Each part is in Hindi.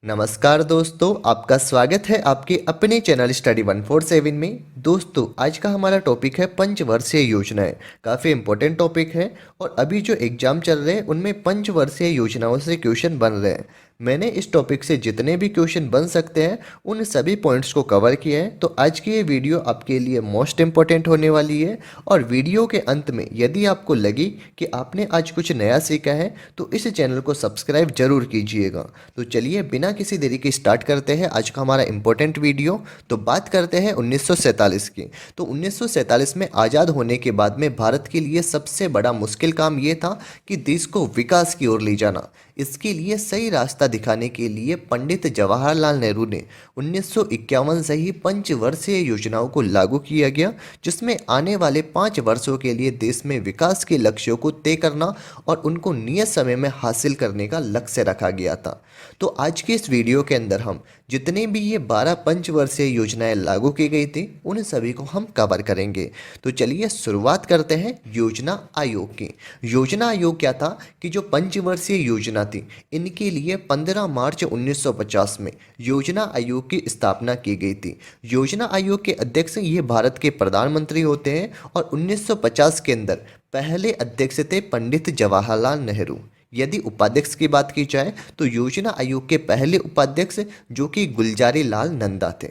नमस्कार दोस्तों, आपका स्वागत है आपके अपने चैनल स्टडी 147 में। दोस्तों, आज का हमारा टॉपिक है पंचवर्षीय योजनाएं। काफ़ी इंपॉर्टेंट टॉपिक है और अभी जो एग्जाम चल रहे हैं उनमें पंचवर्षीय योजनाओं से क्वेश्चन बन रहे हैं। मैंने इस टॉपिक से जितने भी क्वेश्चन बन सकते हैं उन सभी पॉइंट्स को कवर किया है। तो आज की ये वीडियो आपके लिए मोस्ट इंपॉर्टेंट होने वाली है। और वीडियो के अंत में यदि आपको लगी कि आपने आज कुछ नया सीखा है तो इस चैनल को सब्सक्राइब जरूर कीजिएगा। तो चलिए बिना किसी देरी के स्टार्ट करते हैं आज का हमारा इंपॉर्टेंट वीडियो। तो बात करते हैं 1947 की। तो 1947 में आज़ाद होने के बाद में भारत के लिए सबसे बड़ा मुश्किल काम ये था कि देश को विकास की ओर ले जाना। इसके लिए सही रास्ता दिखाने के लिए पंडित जवाहरलाल नेहरू ने 1951 से ही पंचवर्षीय योजनाओं को लागू किया गया, जिसमें आने वाले 5 वर्षों के लिए देश में विकास के लक्ष्यों को तय करना और उनको नियत समय में हासिल करने का लक्ष्य रखा गया था। तो आज के इस वीडियो के अंदर हम जितने भी ये 12 पंचवर्षीय योजनाएं लागू की गई थी उन सभी को हम कवर करेंगे। तो चलिए शुरुआत करते हैं योजना आयोग की। योजना आयोग क्या था कि जो पंचवर्षीय योजना थी इनके लिए 15 मार्च 1950 में योजना आयोग की स्थापना की गई थी। योजना आयोग के अध्यक्ष ये भारत के प्रधानमंत्री होते हैं और 1950 के अंदर पहले अध्यक्ष थे पंडित जवाहरलाल नेहरू। यदि उपाध्यक्ष की बात की जाए तो योजना आयोग के पहले उपाध्यक्ष जो कि गुलजारी लाल नंदा थे।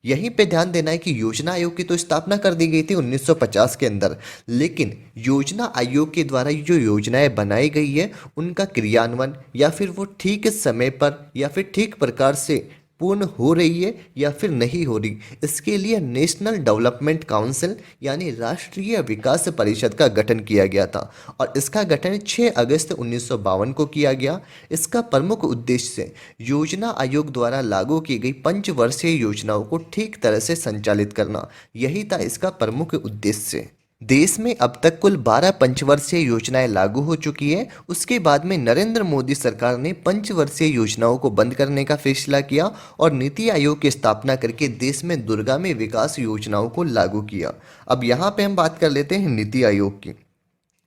यहीं पे ध्यान देना है कि योजना आयोग की तो स्थापना कर दी गई थी 1950 के अंदर, लेकिन योजना आयोग के द्वारा जो योजनाएं बनाई गई है उनका क्रियान्वयन या फिर वो ठीक समय पर या फिर ठीक प्रकार से पूर्ण हो रही है या फिर नहीं हो रही, इसके लिए नेशनल डेवलपमेंट काउंसिल यानी राष्ट्रीय विकास परिषद का गठन किया गया था। और इसका गठन 6 अगस्त 1952 को किया गया। इसका प्रमुख उद्देश्य योजना आयोग द्वारा लागू की गई पंचवर्षीय योजनाओं को ठीक तरह से संचालित करना, यही था इसका प्रमुख उद्देश्य। देश में अब तक कुल 12 पंचवर्षीय योजनाएं लागू हो चुकी है। उसके बाद में नरेंद्र मोदी सरकार ने पंचवर्षीय योजनाओं को बंद करने का फैसला किया और नीति आयोग की स्थापना करके देश में दूरगामी विकास योजनाओं को लागू किया। अब यहाँ पे हम बात कर लेते हैं नीति आयोग की।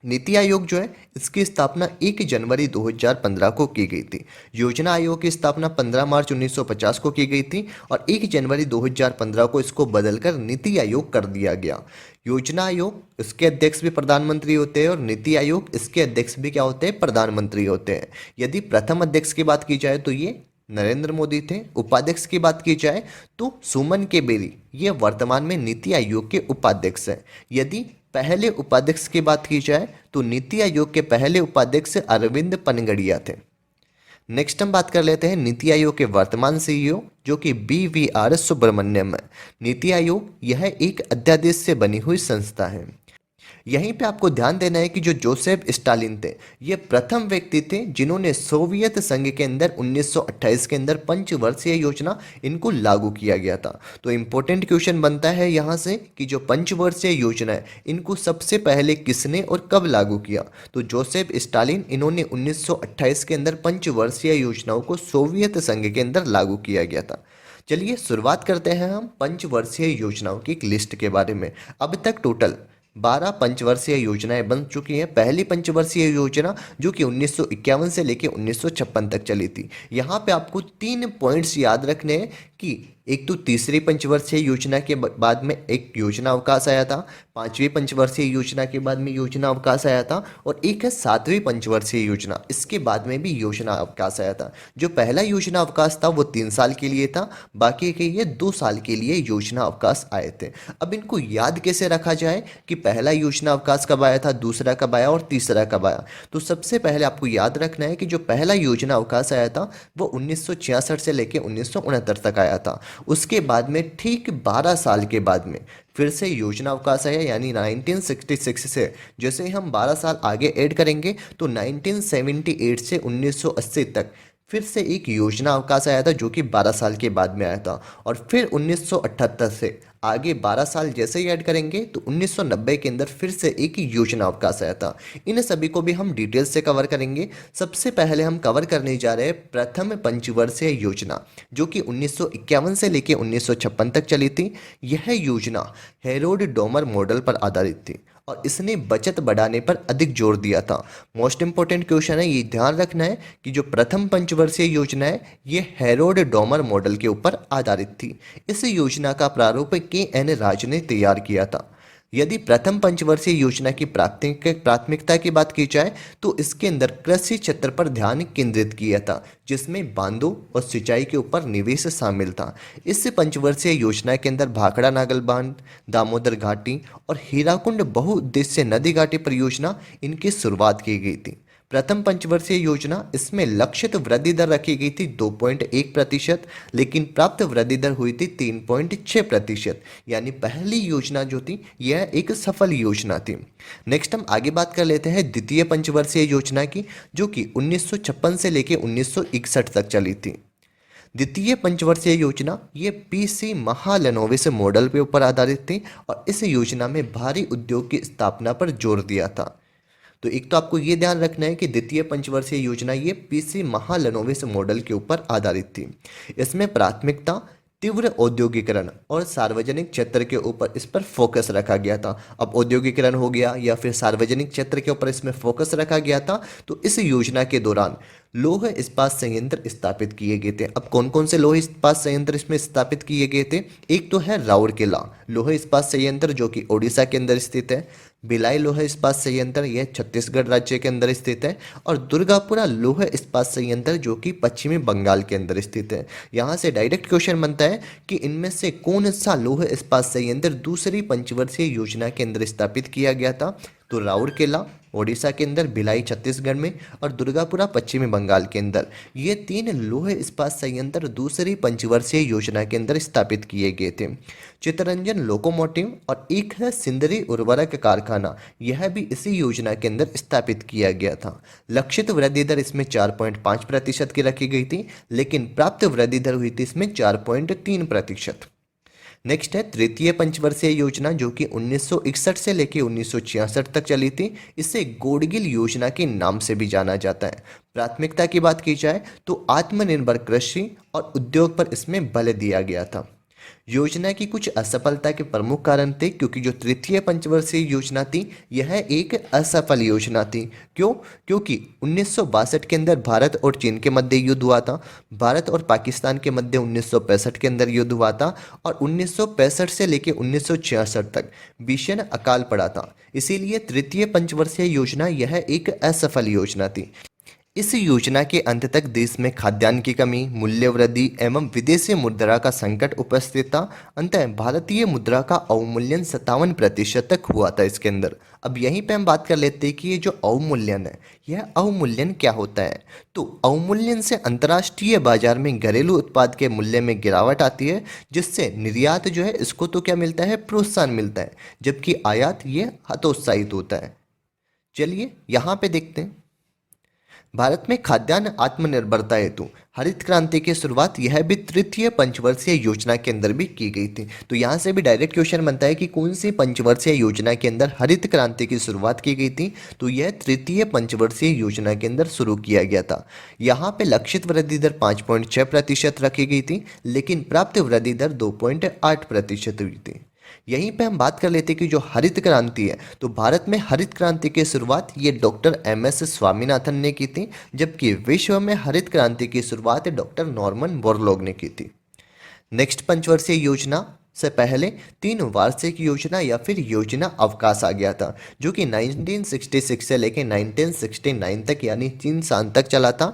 नीति आयोग जो है इसकी स्थापना 1 जनवरी 2015 को की गई थी। योजना आयोग की स्थापना 15 मार्च 1950 को की गई थी और 1 जनवरी 2015 को इसको बदलकर नीति आयोग कर दिया गया। योजना आयोग इसके अध्यक्ष भी प्रधानमंत्री होते हैं और नीति आयोग इसके अध्यक्ष भी क्या होते हैं, प्रधानमंत्री होते हैं। यदि प्रथम अध्यक्ष की बात की जाए तो ये नरेंद्र मोदी थे। उपाध्यक्ष की बात की जाए तो सुमन के बेरी ये वर्तमान में नीति आयोग के उपाध्यक्ष हैं। यदि पहले उपाध्यक्ष की बात की जाए तो नीति आयोग के पहले उपाध्यक्ष अरविंद पनगड़िया थे। नेक्स्ट हम बात कर लेते हैं नीति आयोग के वर्तमान सीईओ जो कि BVR सुब्रमण्यम है। नीति आयोग यह एक अध्यादेश से बनी हुई संस्था है। यहीं पे आपको ध्यान देना है कि जो जोसेफ स्टालिन थे ये प्रथम व्यक्ति थे जिन्होंने सोवियत संघ के अंदर 1928 के अंदर पंचवर्षीय योजना इनको लागू किया गया था। तो इम्पोर्टेंट क्वेश्चन बनता है यहाँ से कि जो पंचवर्षीय योजना है इनको सबसे पहले किसने और कब लागू किया। तो जोसेफ स्टालिन, इन्होंने 1928 के अंदर पंचवर्षीय योजनाओं को सोवियत संघ के अंदर लागू किया गया था। चलिए शुरुआत करते हैं हम पंचवर्षीय योजनाओं की एक लिस्ट के बारे में। अब तक टोटल 12 पंचवर्षीय योजनाएं बन चुकी हैं। पहली पंचवर्षीय योजना जो कि 1951 से लेकर 1956 तक चली थी। यहाँ पे आपको 3 पॉइंट्स याद रखने हैं कि एक तो तीसरी पंचवर्षीय योजना के बाद में एक योजना अवकाश आया था, 5वीं पंचवर्षीय योजना के बाद में योजना अवकाश आया था और एक है 7वीं पंचवर्षीय योजना, इसके बाद में भी योजना अवकाश आया था। जो पहला योजना अवकाश था वो 3 साल के लिए था, बाकी के ये 2 साल के लिए योजना अवकाश आए थे। अब इनको याद कैसे रखा जाए कि पहला योजना अवकाश कब आया था, दूसरा कब आया और तीसरा कब आया। तो सबसे पहले आपको याद रखना है कि जो पहला योजना अवकाश आया था वो 1966 से लेकर 1969 तक आया था। उसके बाद में ठीक 12 साल के बाद में फिर से योजना अवकाश आया, यानी 1966 से जैसे हम 12 साल आगे ऐड करेंगे तो 1978 से 1980 तक फिर से एक योजना अवकाश आया था जो कि 12 साल के बाद में आया था। और फिर 1978 से आगे 12 साल जैसे ही ऐड करेंगे तो 1990 के अंदर फिर से एक योजना अवकाश आया था। इन सभी को भी हम डिटेल से कवर करेंगे। सबसे पहले हम कवर करने जा रहे हैं प्रथम पंचवर्षीय योजना जो कि 1951 से लेकर 1956 तक चली थी। यह योजना हेरोल्ड डोमर मॉडल पर आधारित थी और इसने बचत बढ़ाने पर अधिक जोर दिया था। मोस्ट इंपॉर्टेंट क्वेश्चन है, ये ध्यान रखना है कि जो प्रथम पंचवर्षीय योजना है ये हैरोल्ड डॉमर मॉडल के ऊपर आधारित थी। इस योजना का प्रारूप के एन राज ने तैयार किया था। यदि प्रथम पंचवर्षीय योजना की प्राथमिकता की बात की जाए तो इसके अंदर कृषि क्षेत्र पर ध्यान केंद्रित किया था, जिसमें बांधों और सिंचाई के ऊपर निवेश शामिल था। इस पंचवर्षीय योजना के अंदर भाखड़ा नागल बांध, दामोदर घाटी और हीराकुंड बहुउद्देश्य नदी घाटी परियोजना इनकी शुरुआत की गई थी। प्रथम पंचवर्षीय योजना, इसमें लक्षित वृद्धि दर रखी गई थी 2.1%, लेकिन प्राप्त वृद्धि दर हुई थी 3.6%। यानी पहली योजना जो थी यह एक सफल योजना थी। नेक्स्ट हम आगे बात कर लेते हैं द्वितीय पंचवर्षीय योजना की, जो कि 1956 से लेकर 1961 तक चली थी। द्वितीय पंचवर्षीय योजना ये पीसी महालनोबिस मॉडल के ऊपर आधारित थी और इस योजना में भारी उद्योग की स्थापना पर जोर दिया था। तो एक तो आपको ये ध्यान रखना है कि द्वितीय पंचवर्षीय योजना ये पीसी महालनोबिस मॉडल के ऊपर आधारित थी। इसमें प्राथमिकता तीव्र औद्योगिकरण और सार्वजनिक क्षेत्र के ऊपर इस पर फोकस रखा गया था। अब औद्योगिकरण हो गया या फिर सार्वजनिक क्षेत्र के ऊपर इसमें फोकस रखा गया था, तो इस योजना के दौरान लौह इस्पात संयंत्र स्थापित किए गए थे। अब कौन कौन से लौह इस्पात संयंत्र इसमें स्थापित किए गए थे? एक तो है राउरकेला लौह इस्पात संयंत्र जो कि ओडिशा के अंदर स्थित है, भिलाई लौह इस्पात संयंत्र यह छत्तीसगढ़ राज्य के अंदर स्थित है, और दुर्गापुरा लौह इस्पात संयंत्र जो कि पश्चिमी बंगाल के अंदर स्थित है। यहाँ से डायरेक्ट क्वेश्चन बनता है कि इनमें से कौन सा लौह इस्पात संयंत्र दूसरी पंचवर्षीय योजना के अंदर स्थापित किया गया था? तो राउरकेला ओडिशा के अंदर, भिलाई छत्तीसगढ़ में और दुर्गापुरा पश्चिमी बंगाल के अंदर, ये 3 लौह इस्पात संयंत्र दूसरी पंचवर्षीय योजना के अंदर स्थापित किए गए थे। चित्तरंजन लोकोमोटिव और एक है सिंदरी उर्वरक कारखाना, यह भी इसी योजना के अंदर स्थापित किया गया था। लक्षित वृद्धि दर इसमें 4.5% की रखी गई थी, लेकिन प्राप्त वृद्धि दर हुई थी इसमें 4.3%। नेक्स्ट है तृतीय पंचवर्षीय योजना जो कि 1961 से लेकर 1966 तक चली थी। इसे गोडगिल योजना के नाम से भी जाना जाता है। प्राथमिकता की बात की जाए तो आत्मनिर्भर कृषि और उद्योग पर इसमें बल दिया गया था। योजना की कुछ असफलता के प्रमुख कारण थे, क्योंकि जो तृतीय पंचवर्षीय योजना थी यह एक असफल योजना थी। क्यों? क्योंकि 1962 के अंदर भारत और चीन के मध्य युद्ध हुआ था, भारत और पाकिस्तान के मध्य 1965 के अंदर युद्ध हुआ था, और 1965 से लेकर 1966 तक भीषण अकाल पड़ा था। इसीलिए तृतीय पंचवर्षीय योजना यह एक असफल योजना थी। इस योजना के अंत तक देश में खाद्यान्न की कमी, मूल्य वृद्धि एवं विदेशी मुद्रा का संकट उपस्थित था। अंततः भारतीय मुद्रा का अवमूल्यन 57% तक हुआ था इसके अंदर। अब यहीं पे हम बात कर लेते हैं कि ये जो अवमूल्यन है, यह अवमूल्यन क्या होता है? तो अवमूल्यन से अंतर्राष्ट्रीय बाजार में घरेलू उत्पाद के मूल्य में गिरावट आती है, जिससे निर्यात जो है इसको तो क्या मिलता है? प्रोत्साहन मिलता है, जबकि आयात ये हतोत्साहित होता है। चलिए यहाँ पे देखते हैं। भारत में खाद्यान्न आत्मनिर्भरता हेतु हरित क्रांति की शुरुआत यह भी तृतीय पंचवर्षीय योजना के अंदर भी की गई थी। तो यहाँ से भी डायरेक्ट क्वेश्चन बनता है कि कौन सी पंचवर्षीय योजना के अंदर हरित क्रांति की शुरुआत की गई थी? तो यह तृतीय पंचवर्षीय योजना के अंदर शुरू किया गया था। यहाँ पे लक्षित वृद्धि दर 5.6% रखी गई थी, लेकिन प्राप्त वृद्धि दर 2.8% हुई थी। यहीं पे हम बात कर लेते हैं कि जो हरित क्रांति है, तो भारत में हरित क्रांति की शुरुआत ये डॉक्टर एम.एस. स्वामीनाथन ने की थी, जबकि विश्व में हरित क्रांति की शुरुआत डॉक्टर नॉर्मन बोरलॉग ने की थी। नेक्स्ट पंचवर्षीय योजना से पहले 3 वार्षिक योजना या फिर योजना अवकाश आ गया था, जो कि 1966 से लेकर 1969 तक यानी 3 साल तक चला था।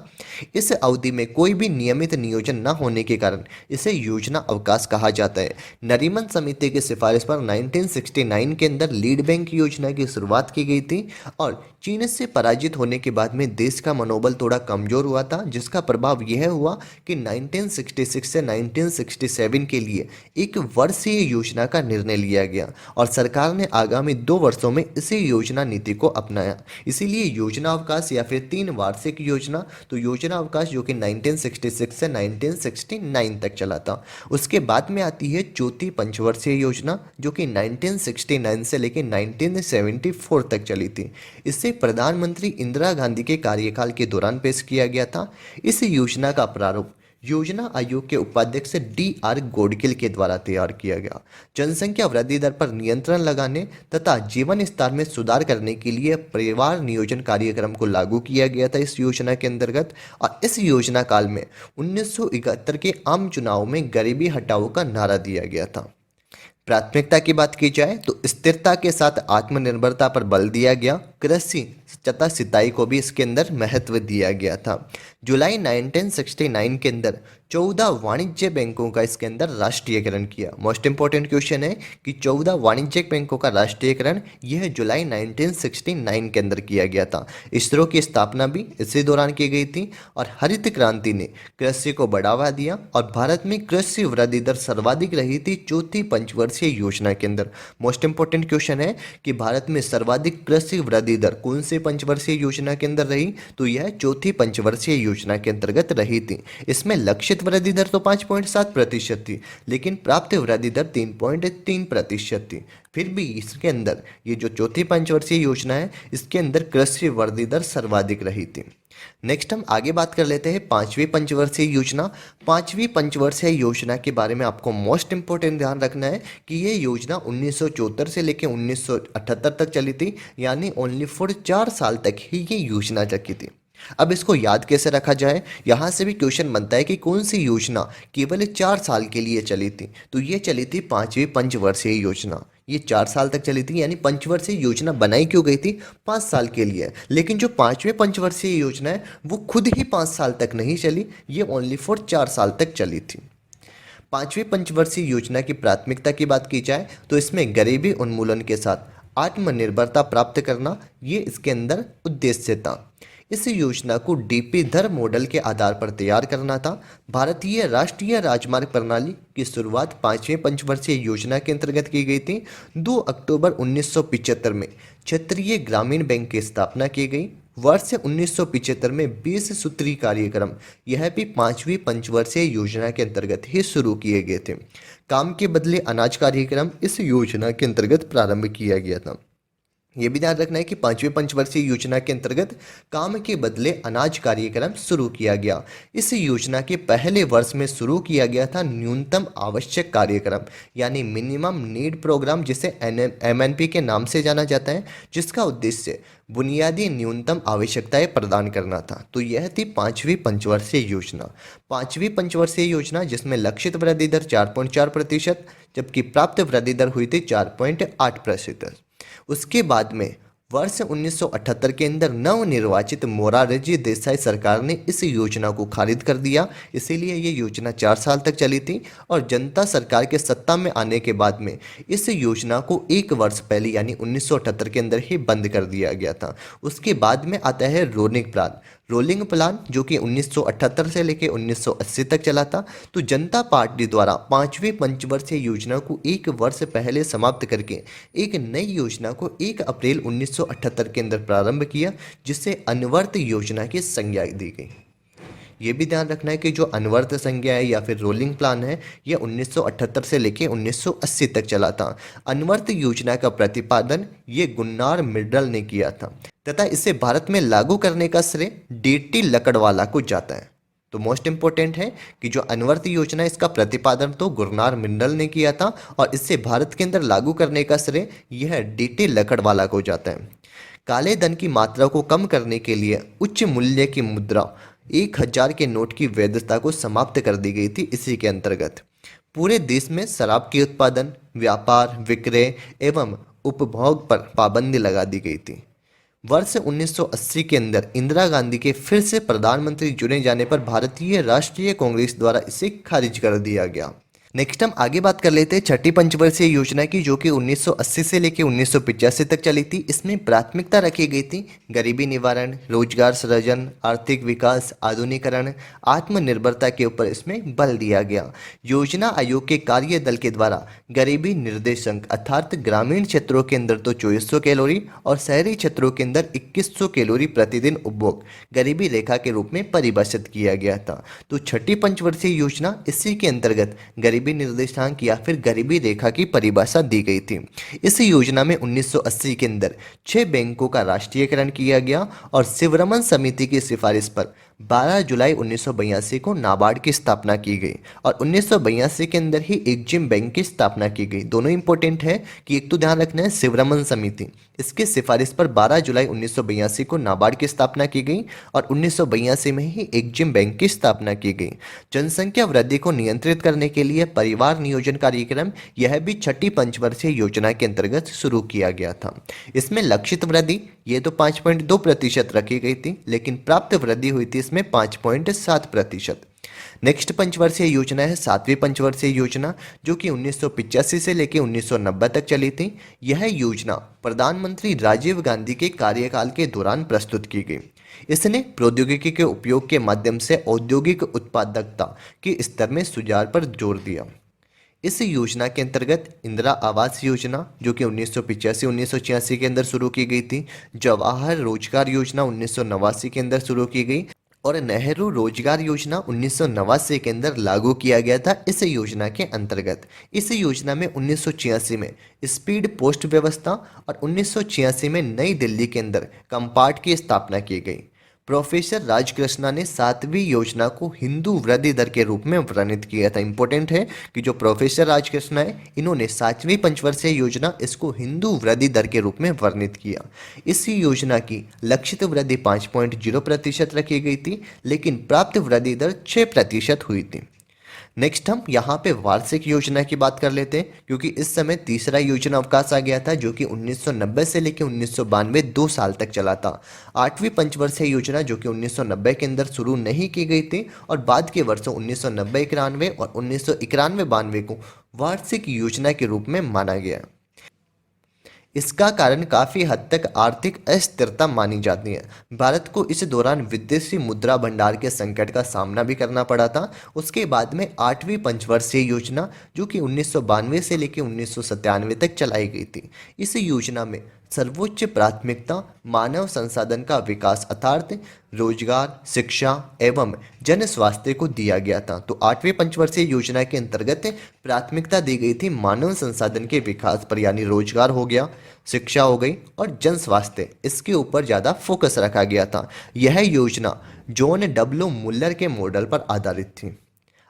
इस अवधि में कोई भी नियमित नियोजन न होने के कारण इसे योजना अवकाश कहा जाता है। नरीमन समिति की सिफारिश पर 1969 के अंदर लीड बैंक योजना की शुरुआत की गई थी, और चीन से पराजित होने के बाद में देश का मनोबल थोड़ा कमजोर हुआ था, जिसका प्रभाव यह हुआ कि 1966 से 1967 के लिए एक वर्षीय योजना का निर्णय लिया गया, और सरकार ने आगामी 2 वर्षों में इसी योजना नीति को अपनाया। इसीलिए योजना अवकाश या फिर 3 वार्षिक योजना, तो योजना अवकाश जो कि 1966 से 1969 तक चला था। उसके बाद में आती है चौथी पंचवर्षीय योजना, जो कि 1969 से लेकर 1974 तक चली थी। इसे प्रधानमंत्री इंदिरा गांधी के कार्यकाल के दौरान पेश किया गया था। इस योजना का प्रारूप योजना आयोग के उपाध्यक्ष DR गोडकिल के द्वारा तैयार किया गया। जनसंख्या वृद्धि दर पर नियंत्रण लगाने तथा जीवन स्तर में सुधार करने के लिए परिवार नियोजन कार्यक्रम को लागू किया गया था इस योजना के अंतर्गत। और इस योजना काल में 1971 के आम चुनाव में गरीबी हटाओ का नारा दिया गया था। प्राथमिकता की बात की जाए तो स्थिरता के साथ आत्मनिर्भरता पर बल दिया गया। कृषि तथा सिंचाई को भी इसके अंदर महत्व दिया गया था। जुलाई 1969 के अंदर 14 वाणिज्य बैंकों का इसके अंदर राष्ट्रीयकरण किया। मोस्ट इंपॉर्टेंट क्वेश्चन है कि 14 वाणिज्यिक बैंकों का राष्ट्रीयकरण यह जुलाई 1969 के अंदर किया गया था। इसरो की स्थापना भी इसी दौरान की गई थी। और हरित क्रांति ने कृषि को बढ़ावा दिया और भारत में कृषि वृद्धि दर सर्वाधिक रही थी चौथी पंचवर्षीय योजना के अंदर। मोस्ट इंपॉर्टेंट क्वेश्चन है कि भारत में सर्वाधिक कृषि वृद्धि दर कौन से पंचवर्षीय योजना के अंदर रही, तो यह चौथी पंचवर्षीय योजना के अंतर्गत रही थी। इसमें लक्षित वृद्धि दर तो 5.7% थी, लेकिन प्राप्त वृद्धि दर 3.3% थी। फिर भी इसके अंदर ये जो चौथी पंचवर्षीय योजना है इसके अंदर कृषि वृद्धि दर सर्वाधिक रही थी। नेक्स्ट हम आगे बात कर लेते हैं पांचवी पंचवर्षीय योजना। पांचवी पंचवर्षीय योजना के बारे में आपको मोस्ट इंपोर्टेंट ध्यान रखना है कि ये योजना 1974 से लेकर 1978 तक चली थी, यानी ओनली फॉर 4 साल तक ही ये योजना चली थी। अब इसको याद कैसे रखा जाए, यहाँ से भी क्वेश्चन बनता है कि कौन सी योजना केवल 4 साल के लिए चली थी, तो ये चली थी पांचवी पंचवर्षीय योजना। ये 4 साल तक चली थी, यानी पंचवर्षीय योजना बनाई क्यों गई थी, 5 साल के लिए। लेकिन जो पांचवी पंचवर्षीय योजना है वो खुद ही 5 साल तक नहीं चली, ये ओनली फॉर 4 साल तक चली थी। पांचवी पंचवर्षीय योजना की प्राथमिकता की बात की जाए तो इसमें गरीबी उन्मूलन के साथ आत्मनिर्भरता प्राप्त करना ये इसके अंदर उद्देश्य था। इस योजना को डीपी धर मॉडल के आधार पर तैयार करना था। भारतीय राष्ट्रीय राजमार्ग प्रणाली की शुरुआत पांचवें पंचवर्षीय योजना के अंतर्गत की गई थी। 2 अक्टूबर 1975 में क्षेत्रीय ग्रामीण बैंक की स्थापना की गई। वर्ष 1975 में 20 सूत्री कार्यक्रम यह भी पांचवी पंचवर्षीय योजना के अंतर्गत ही शुरू किए गए थे। काम के बदले अनाज कार्यक्रम इस योजना के अंतर्गत प्रारंभ किया गया था। ये भी ध्यान रखना है कि पांचवी पंचवर्षीय योजना के अंतर्गत काम के बदले अनाज कार्यक्रम शुरू किया गया। इस योजना के पहले वर्ष में शुरू किया गया था न्यूनतम आवश्यक कार्यक्रम, यानी मिनिमम नीड प्रोग्राम, जिसे MNP के नाम से जाना जाता है, जिसका उद्देश्य बुनियादी न्यूनतम आवश्यकताएं प्रदान करना था। तो यह थी पांचवी पंचवर्षीय योजना। पांचवी पंचवर्षीय योजना जिसमें लक्षित वृद्धि दर 4.4%, जबकि प्राप्त वृद्धि दर हुई थी 4.8%। उसके बाद में वर्ष 1978 के अंदर नवनिर्वाचित मोरारजी देसाई सरकार ने इस योजना को खारिज कर दिया। इसीलिए ये योजना 4 साल तक चली थी और जनता सरकार के सत्ता में आने के बाद में इस योजना को 1 वर्ष पहले यानी 1978 के अंदर ही बंद कर दिया गया था। उसके बाद में आता है रोलिंग प्लान जो कि 1978 से लेकर 1980 तक चला था। तो जनता पार्टी द्वारा पांचवी पंचवर्षीय योजना को 1 वर्ष पहले समाप्त करके एक नई योजना को 1 अप्रैल 1978 के अंदर प्रारंभ किया, जिसे अनवर्त योजना की संज्ञा दी गई। ये भी ध्यान रखना है कि जो अनवर्त संज्ञा है या फिर रोलिंग प्लान है यह 1978 से लेकर 1980 तक चला था। अनवर्त योजना का प्रतिपादन ये गुन्नार मिर्डल ने किया था तथा इसे भारत में लागू करने का श्रेय DT लकड़वाला को जाता है। तो मोस्ट इंपॉर्टेंट है कि जो अनवर्त योजना है इसका प्रतिपादन तो गुरनार मिंडल ने किया था और इससे भारत के अंदर लागू करने का श्रेय यह DT लकड़वाला को जाता है। काले धन की मात्रा को कम करने के लिए उच्च मूल्य की मुद्रा 1000 के नोट की वैधता को समाप्त कर दी गई थी। इसी के अंतर्गत पूरे देश में शराब के उत्पादन, व्यापार, विक्रय एवं उपभोग पर पाबंदी लगा दी गई थी। वर्ष 1980 के अंदर इंदिरा गांधी के फिर से प्रधानमंत्री चुने जाने पर भारतीय राष्ट्रीय कांग्रेस द्वारा इसे खारिज कर दिया गया। नेक्स्ट हम आगे बात कर लेते हैं छठी पंचवर्षीय योजना की, जो कि 1980 से लेकर 1985 तक चली थी। इसमें प्राथमिकता रखी गई थी गरीबी निवारण, रोजगार सृजन, आर्थिक विकास, आधुनिकरण, आत्मनिर्भरता के ऊपर इसमें बल दिया गया। योजना आयोग के कार्य दल के द्वारा गरीबी निर्देशांक अर्थात ग्रामीण क्षेत्रों के अंदर तो 2400 कैलोरी और शहरी क्षेत्रों के अंदर 2100 कैलोरी प्रतिदिन उपभोग गरीबी रेखा के रूप में परिभाषित किया गया था। तो छठी पंचवर्षीय योजना इसी के अंतर्गत गरीबी निर्देशांक या फिर गरीबी रेखा की परिभाषा दी गई थी। इस योजना में 1980 के अंदर 6 बैंकों का राष्ट्रीयकरण किया गया और शिवरमन समिति की सिफारिश पर 12 जुलाई 1982 को नाबार्ड की स्थापना की गई और 1982 के अंदर ही एक्जिम बैंक की स्थापना की गई। दोनों इंपॉर्टेंट है कि एक तो ध्यान रखना है शिवरमन समिति, इसकी सिफारिश पर 12 जुलाई 1982 को नाबार्ड की स्थापना की गई और 1982 में ही एक्जिम बैंक की स्थापना की गई। जनसंख्या वृद्धि को नियंत्रित करने के लिए परिवार नियोजन कार्यक्रम, यह भी छठी पंचवर्षीय योजना के अंतर्गत शुरू किया गया था। इसमें लक्षित वृद्धि ये तो 5.2% रखी गई थी, लेकिन प्राप्त वृद्धि हुई थी इसमें 5.7%। नेक्स्ट पंचवर्षीय योजना है सातवीं पंचवर्षीय योजना, जो कि 1985 से लेकर 1990 तक चली थी। यह योजना प्रधानमंत्री राजीव गांधी के कार्यकाल के दौरान प्रस्तुत की गई। इसने प्रौद्योगिकी के उपयोग के माध्यम से औद्योगिक उत्पादकता के स्तर में सुधार पर जोर दिया। इस योजना के अंतर्गत इंदिरा आवास योजना, जो कि 1985-1986 के अंदर शुरू की गई थी, जवाहर रोजगार योजना 1989 के अंदर शुरू की गई और नेहरू रोजगार योजना 1989 के अंदर लागू किया गया था। इस योजना के अंतर्गत इस योजना में 1986 में स्पीड पोस्ट व्यवस्था और 1986 में नई दिल्ली के अंदर कंपार्ट की स्थापना की गई। प्रोफेसर राजकृष्णा ने सातवीं योजना को हिंदू वृद्धि दर के रूप में वर्णित किया था। इंपॉर्टेंट है कि जो प्रोफेसर राजकृष्णा है, इन्होंने सातवीं पंचवर्षीय योजना इसको हिंदू वृद्धि दर के रूप में वर्णित किया। इस योजना की लक्षित वृद्धि 5.0% रखी गई थी, लेकिन प्राप्त वृद्धि दर 6% हुई थी। नेक्स्ट हम यहाँ पे वार्षिक योजना की बात कर लेते हैं, क्योंकि इस समय तीसरा योजना अवकाश आ गया था, जो कि 1990 से लेकर 1992 2 साल तक चला था। आठवीं पंचवर्षीय योजना, जो कि 1990 के अंदर शुरू नहीं की गई थी और बाद के वर्षों 1990-91 और 1991-92 को वार्षिक योजना के रूप में माना गया। इसका कारण काफ़ी हद तक आर्थिक अस्थिरता मानी जाती है। भारत को इस दौरान विदेशी मुद्रा भंडार के संकट का सामना भी करना पड़ा था। उसके बाद में आठवीं पंचवर्षीय योजना, जो कि 1992 से लेकर 1997 तक चलाई गई थी। इस योजना में सर्वोच्च प्राथमिकता मानव संसाधन का विकास अर्थात रोजगार, शिक्षा एवं जन स्वास्थ्य को दिया गया था। तो आठवीं पंचवर्षीय योजना के अंतर्गत प्राथमिकता दी गई थी मानव संसाधन के विकास पर, यानी रोजगार हो गया, शिक्षा हो गई और जन स्वास्थ्य, इसके ऊपर ज़्यादा फोकस रखा गया था। यह योजना जॉन डब्ल्यू मुल्लर के मॉडल पर आधारित थी।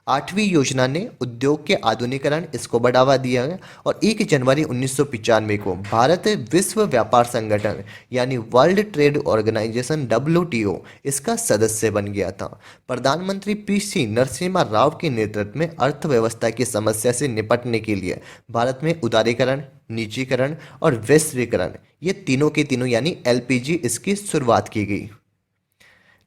आठवीं योजना ने उद्योग के आधुनिकीकरण, इसको बढ़ावा दिया गया और 1 जनवरी 1995 को भारत विश्व व्यापार संगठन यानी वर्ल्ड ट्रेड ऑर्गेनाइजेशन WTO इसका सदस्य बन गया था। प्रधानमंत्री PC नरसिम्हा राव के नेतृत्व में अर्थव्यवस्था की समस्या से निपटने के लिए भारत में उदारीकरण, निजीकरण और वैश्वीकरण, ये तीनों के तीनों यानी LPG इसकी शुरुआत की गई।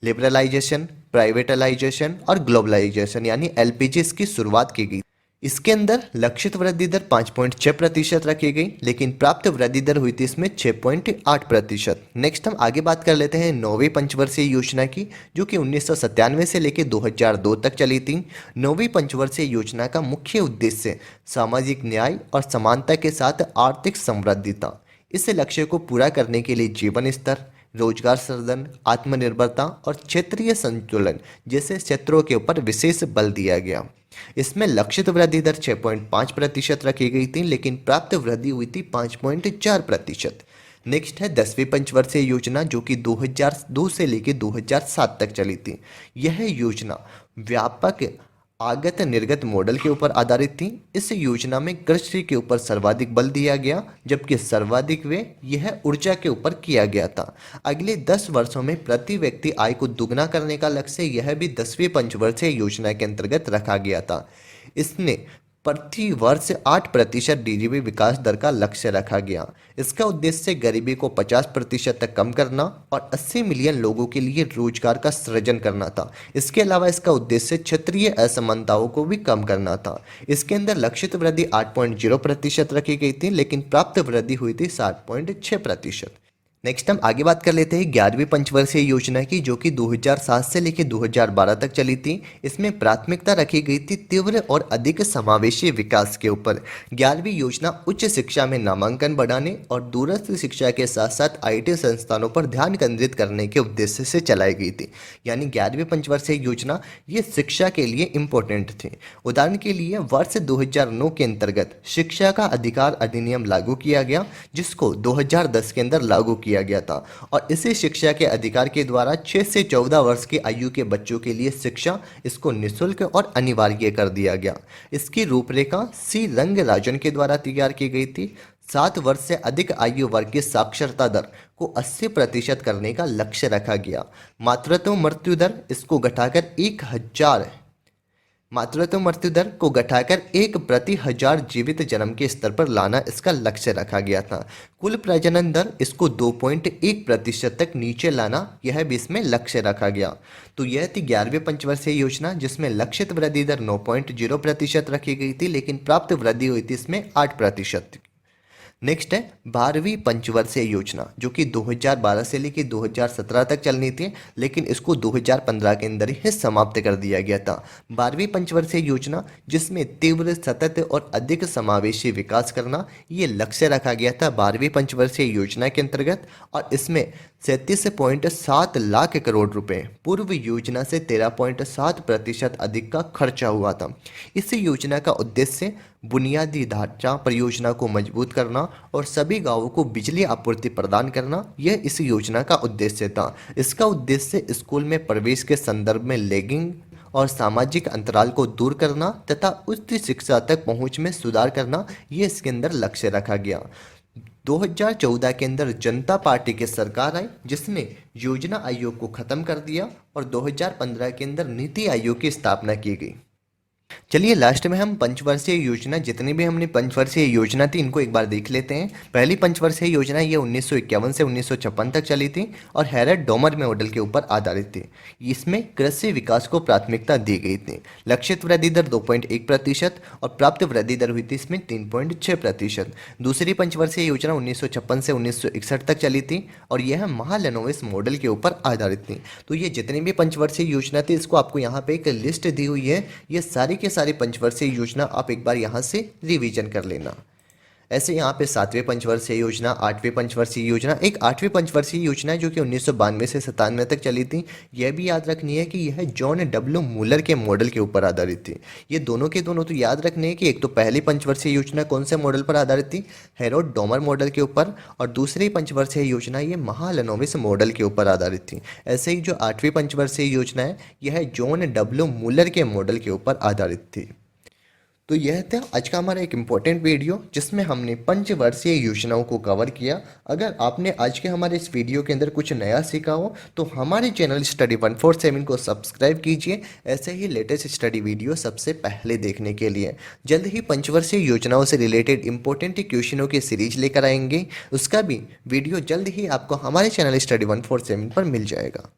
लिबरलाइजेशन, प्राइवेटलाइजेशन और ग्लोबलाइजेशन यानी LPG इसकी शुरुआत की गई। इसके अंदर लक्षित वृद्धि दर 5.6% रखी गई, लेकिन प्राप्त वृद्धि दर हुई थी इसमें 6.8%। नेक्स्ट हम आगे बात कर लेते हैं नौवीं पंचवर्षीय योजना की, जो कि 1997 से लेकर 2002 तक चली थी। नौवीं पंचवर्षीय योजना का मुख्य उद्देश्य सामाजिक न्याय और समानता के साथ आर्थिक समृद्धि था। इस लक्ष्य को पूरा करने के लिए जीवन स्तर, रोजगार सृजन, आत्मनिर्भरता और क्षेत्रीय संतुलन जैसे क्षेत्रों के ऊपर विशेष बल दिया गया। इसमें लक्षित वृद्धि दर 6.5% रखी गई थी, लेकिन प्राप्त वृद्धि हुई थी 5.4%। नेक्स्ट है 10वीं पंचवर्षीय योजना, जो कि 2002 से लेकर 2007 तक चली थी। यह योजना व्यापक आगत निर्गत मॉडल के ऊपर आधारित थी। इस योजना में कृषि के ऊपर सर्वाधिक बल दिया गया, जबकि सर्वाधिक व्यय यह ऊर्जा के ऊपर किया गया था। अगले 10 वर्षों में प्रति व्यक्ति आय को दुगना करने का लक्ष्य यह भी 10वीं पंचवर्षीय योजना के अंतर्गत रखा गया था। इसने प्रति वर्ष 8% DGP विकास दर का लक्ष्य रखा गया। इसका उद्देश्य गरीबी को 50% तक कम करना और 80 मिलियन लोगों के लिए रोजगार का सृजन करना था। इसके अलावा इसका उद्देश्य क्षेत्रीय असमानताओं को भी कम करना था। इसके अंदर लक्षित वृद्धि 8.0% रखी गई थी, लेकिन प्राप्त वृद्धि हुई थी 7.6%। नेक्स्ट हम आगे बात कर लेते हैं 11वीं पंचवर्षीय योजना की, जो कि 2007 से लेकर 2012 तक चली थी। इसमें प्राथमिकता रखी गई थी तीव्र और अधिक समावेशी विकास के ऊपर। 11वीं योजना उच्च शिक्षा में नामांकन बढ़ाने और दूरस्थ शिक्षा के साथ साथ IT संस्थानों पर ध्यान केंद्रित करने के उद्देश्य से चलाई गई थी। यानी 11वीं पंचवर्षीय योजना ये शिक्षा के लिए इम्पोर्टेंट थी। उदाहरण के लिए वर्ष 2009 के अंतर्गत शिक्षा का अधिकार अधिनियम लागू किया गया, जिसको 2010 के अंदर लागू किया किया गया था और इसी शिक्षा के अधिकार के द्वारा 6 से 14 वर्ष की आयु के बच्चों के लिए शिक्षा इसको निःशुल्क और अनिवार्य कर दिया गया। इसकी रूपरेखा सी रंगराजन के द्वारा तैयार की गई थी। 7 वर्ष से अधिक आयु वर्ग की साक्षरता दर को 80% करने का लक्ष्य रखा गया। मातृत्व मृत्यु दर इसको घटाकर 1000 मातृत्व मृत्यु दर को घटाकर 1 प्रति 1000 जीवित जन्म के स्तर पर लाना इसका लक्ष्य रखा गया था। कुल प्रजनन दर इसको 2.1% तक नीचे लाना यह भी इसमें लक्ष्य रखा गया। तो यह थी 11वीं पंचवर्षीय योजना, जिसमें लक्षित वृद्धि दर 9.0% रखी गई थी, लेकिन प्राप्त वृद्धि हुई थी इसमें 8%। नेक्स्ट है 12वीं पंचवर्षीय योजना, जो कि 2012 से लेकर 2017 तक चलनी थी, लेकिन इसको 2015 के अंदर ही समाप्त कर दिया गया था। 12वीं पंचवर्षीय योजना, जिसमें तीव्र, सतत और अधिक समावेशी विकास करना ये लक्ष्य रखा गया था 12वीं पंचवर्षीय योजना के अंतर्गत, और इसमें 37.7 लाख करोड़ रुपए पूर्व योजना से 13.7% अधिक का खर्चा हुआ था। इस योजना का उद्देश्य बुनियादी ढांचा परियोजना को मजबूत करना और सभी गांवों को बिजली आपूर्ति प्रदान करना, यह इस योजना का उद्देश्य था। इसका उद्देश्य स्कूल में प्रवेश के संदर्भ में लैगिंग और सामाजिक अंतराल को दूर करना तथा उच्च शिक्षा तक पहुंच में सुधार करना, ये इसके अंदर लक्ष्य रखा गया। 2014 के अंदर जनता पार्टी की सरकार आई, जिसने योजना आयोग को खत्म कर दिया और 2015 के अंदर नीति आयोग की स्थापना की गई। चलिए लास्ट में हम पंचवर्षीय योजना, जितनी भी हमने पंचवर्षीय योजना थी, इनको एक बार देख लेते हैं। पहली पंचवर्षीय योजना ये 1951 से 1956 तक चली थी और हैरड डोमर मॉडल के ऊपर आधारित थी। इसमें कृषि विकास को प्राथमिकता दी गई थी। लक्षित वृद्धि दर 2.1% और प्राप्त वृद्धि दर हुई थी इसमें 3.6%। दूसरी पंचवर्षीय योजना 1956 से 1961 तक चली थी और यह महालनोबिस मॉडल के ऊपर आधारित थी। तो ये जितनी भी पंचवर्षीय योजना थी, इसको आपको यहाँ पे एक लिस्ट दी हुई है। ये सारी के सारी पंचवर्षीय योजना आप एक बार यहाँ से रिवीजन कर लेना। ऐसे यहाँ पे 7वें पंचवर्षीय योजना, 8वें पंचवर्षीय योजना, एक 8वीं पंचवर्षीय योजना जो कि 1992 से 97 तक चली थी। यह भी याद रखनी है कि यह जॉन डब्ल्यू मूलर के मॉडल के ऊपर आधारित थी। ये दोनों के दोनों तो याद रखने हैं कि एक तो पहली पंचवर्षीय योजना कौन से मॉडल पर आधारित थी, हैरोल्ड डोमर मॉडल के ऊपर, और दूसरी पंचवर्षीय योजना ये महालनोबिस मॉडल के ऊपर आधारित थी। ऐसे ही जो 8वीं पंचवर्षीय योजना है, यह जॉन डब्ल्यू मूलर के मॉडल के ऊपर आधारित थी। तो यह था आज का हमारा एक इम्पोर्टेंट वीडियो, जिसमें हमने पंचवर्षीय योजनाओं को कवर किया। अगर आपने आज के हमारे इस वीडियो के अंदर कुछ नया सीखा हो तो हमारे चैनल स्टडी 147 को सब्सक्राइब कीजिए, ऐसे ही लेटेस्ट स्टडी वीडियो सबसे पहले देखने के लिए। जल्द ही पंचवर्षीय योजनाओं से रिलेटेड इंपॉर्टेंट क्वेश्चनों की सीरीज लेकर आएंगे। उसका भी वीडियो जल्द ही आपको हमारे चैनल स्टडी 147 पर मिल जाएगा।